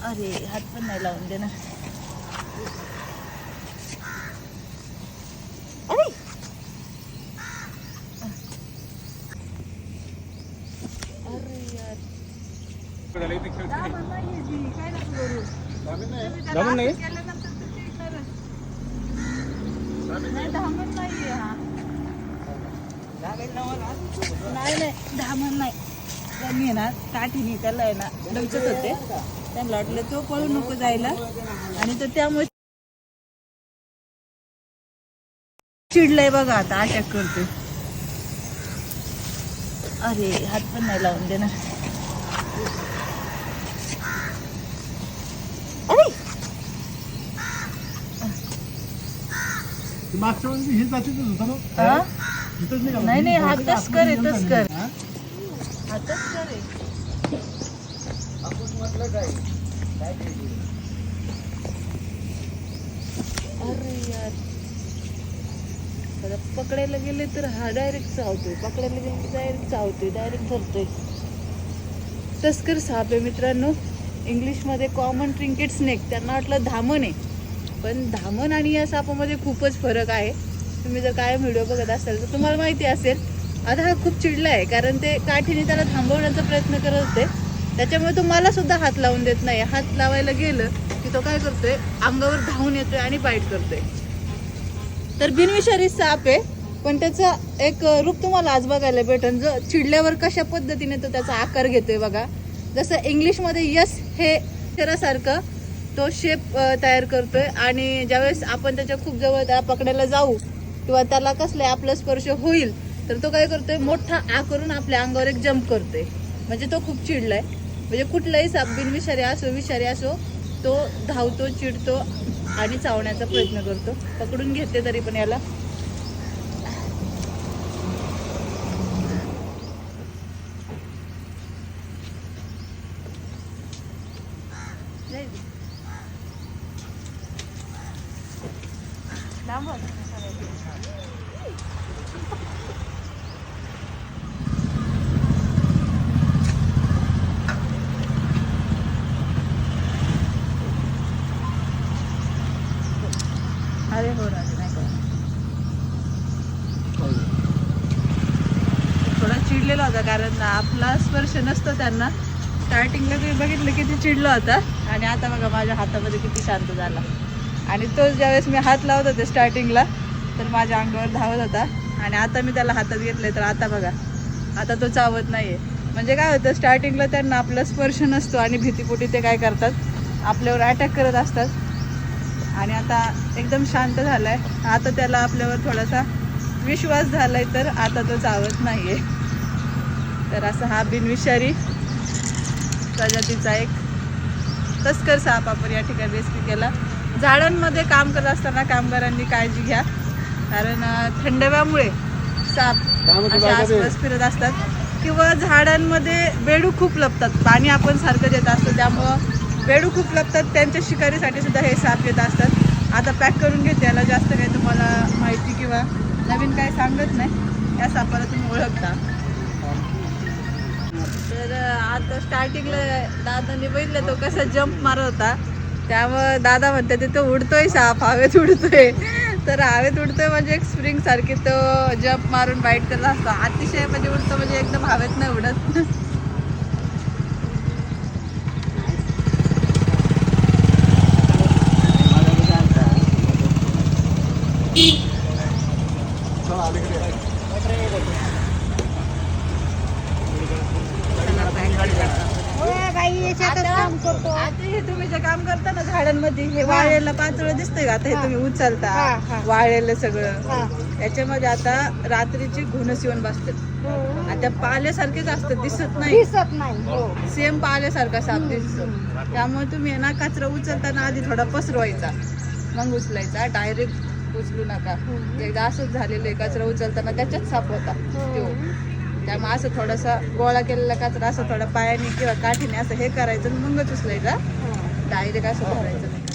अरे हात पण नाही लावून दे ना. अरे अरे यार काय नको करू. जमून नाही केल्यानंतर तर चिडणारच. नाही धामण नाहीये हा. नाही नाही धामण नाही. त्यांनी आहे ना काठीने त्याला आहे ना डमचत होते. त्यांना वाटलं तो पळू नको जायला आणि तो त्यामुळे चिडलंय बघा आता अटॅक करतोय. अरे हात पण नाही लावून दे ना. अरे मागच्या वेळी हे जातीच होतं ना. हा? इथंच निघाला. नाही नाही हातच कर येतच कर. हातच कर आहे. अरे यार आता पकडायला गेले तर हा डायरेक्ट चावतोय. पकडायला गेले तर डायरेक्ट चावतोय. डायरेक्ट धरतोय. तस्कर साप आहे मित्रांनो. इंग्लिशमध्ये कॉमन ट्रिंकेट स्नेक. त्यांना वाटलं धामण आहे पण धामण आणि या सापामध्ये खूपच फरक आहे. तुम्ही जर काय व्हिडिओ बघत असाल तर तुम्हाला माहिती असेल. आता हा खूप चिडला आहे कारण ते काठीने त्याला थांबवण्याचा प्रयत्न करत होते. त्याच्यामुळे तो मला सुद्धा हात लावून देत नाही. हात लावायला गेलं की तो काय करतोय अंगावर धावून येतोय आणि बाईट करतोय. तर बिनविषारी साप आहे पण त्याचं एक रूप तुम्हाला आज बघायला भेटेल. जो चिडल्यावर कशा पद्धतीने तो त्याचा आकार घेतोय बघा. जसं इंग्लिशमध्ये यस हे अक्षरासारखं तो शेप तयार करतोय आणि ज्यावेळेस आपण त्याच्या खूप जवळ त्याला पकडायला जाऊ किंवा त्याला कसले आपला स्पर्श होईल तर तो काय करतोय मोठा आ करून आपल्या अंगावर एक जंप करतोय. म्हणजे तो खूप चिडलाय. म्हणजे कुठलाही साप बिनविषारी असो विषारी असो तो धावतो चिडतो आणि चावण्याचा प्रयत्न करतो. पकडून घेते तरी पण याला. अरे हो ना नाही का थोडा चिडलेला होता कारण आपला स्पर्श नसतो त्यांना. स्टार्टिंगला तुम्ही बघितलं किती चिडला होता आणि आता बघा माझ्या हातामध्ये किती शांत झाला. आणि तोच ज्यावेळेस मी हात लावत होते स्टार्टिंगला तर माझ्या अंगावर धावत होता आणि आता मी त्याला हातात घेतले तर आता बघा आता तो चावत नाहीये. म्हणजे काय होतं स्टार्टिंगला त्यांना आपला स्पर्श नसतो आणि भीतीपोटी ते काय करतात आपल्यावर अटॅक करत असतात. आणि आता एकदम शांत झालाय. आता त्याला आपल्यावर थोडासा विश्वास झालाय तर आता तो चावत नाहीये. तर असा हा बिनविषारी प्रजातीचा एक तस्कर साप आपण या ठिकाणी रेस्क्यू केला. झाडांमध्ये काम करत असताना कामगारांनी काळजी घ्या कारण थंडाव्यामुळे साप अशा आसपास फिरत असतात किंवा झाडांमध्ये बेडूक खूप लपतात. पाणी आपण सारखं देत असतो त्यामुळं बेडूक खूप लपतात. त्यांच्या शिकारीसाठी सुद्धा हे साप येत असतात. आता पॅक करून घेते. याला जास्त काही तुम्हाला माहिती किंवा नवीन काय सांगत नाही. या सापाला तुम्ही ओळखता. तर आता स्टार्टिंगला दादाने बघितलं तो कसा जंप मारत होता त्यामुळं दादा म्हणते तिथं उडतोय साप हवेत उडतोय. तर हवेत उडतोय म्हणजे एक स्प्रिंग सारखी तो जंप मारून बाईट करत असतो. अतिशय म्हणजे उडतो म्हणजे एकदम हवेत नाही उडत. आता हे तुम्ही जे काम करता ना झाडांमध्ये हे वाळलेलं पातळ दिसतंय का. आता हे तुम्ही उचलता वाळलेलं सगळं याच्यामध्ये आता रात्रीची घुणस येऊन बसतात. आता पाल्यासारखेच असतात दिसत नाही सेम पाल्यासारखा साप दिसतो. त्यामुळे तुम्ही ना कचरा उचलताना आधी थोडा पसरवायचा मग उचलायचा. डायरेक्ट उचलू नका. एकदा असंच झालेलं आहे कचरा उचलताना त्याच्यात साप होता तो. त्यामुळे असं थोडासा गोळा केलेला कचरा असं थोडा पायाने किंवा काठीने असं हे करायचं मगच उचलायचा. डायरेक्ट असं धरायचं नाही.